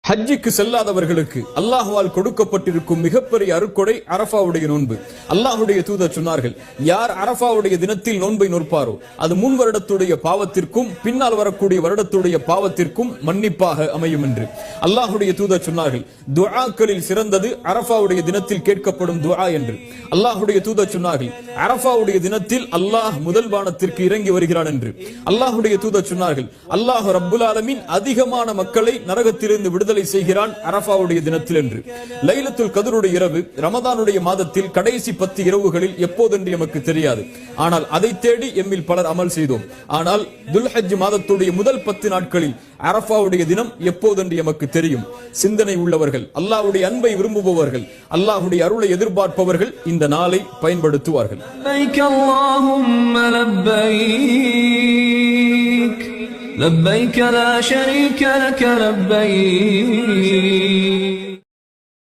ஹஜ்ஜுக்கு செல்லாதவர்களுக்கு அல்லாஹ்வால் கொடுக்கப்பட்டிருக்கும் மிகப்பெரிய அருக்கொடை அரஃபாவுடைய நோன்பு. அல்லாஹ்வுடைய தூதர் சொன்னார்கள், யார் அரஃபாவுடைய தினத்தில் நோன்பை நோற்பாரோ அது முன் வருடத்துடைய பாவத்திற்கும் பின்னால் வரக்கூடிய வருடத்துடைய பாவத்திற்கும் மன்னிப்பாக அமையும் என்று அல்லாஹ்வுடைய தூதர் சொன்னார்கள். துஆக்களில் சிறந்தது அரஃபாவுடைய தினத்தில் கேட்கப்படும் துஆ என்று அல்லாஹ்வுடைய தூதர் சொன்னார்கள். அரஃபாவுடைய தினத்தில் அல்லாஹ் முதல் வானத்திற்கு இறங்கி வருகிறான் என்று அல்லாஹ்வுடைய தூதர் சொன்னார்கள். அல்லாஹ் ரப்புல் ஆலமீன் அதிகமான மக்களை நரகத்திலிருந்து விடுதலை செய்கிறான் அரஃபாவுடைய தினத்தில் என்று. லைலத்துல் கத்ருடைய இரவு ரமதானுடைய மாதத்தில் கடைசி 10 இரவுகளில் எப்போதென்று எமக்கு தெரியாது. ஆனால் அதை தேடி எம்மில் பலர் அமல் செய்தோம். ஆனால் துல்ஹஜ் மாதத்துடைய முதல் 10 நாட்களில் அரஃபாவுடைய தினம் எப்போதென்று எமக்கு தெரியும். சிந்தனை உள்ளவர்கள், அல்லாஹ்வுடைய அன்பை விரும்புபவர்கள், அல்லாஹ்வுடைய அருளை எதிர்பார்ப்பவர்கள் இந்த நாளை பயன்படுத்துவார்கள். لبيك لا شريك لك لبيك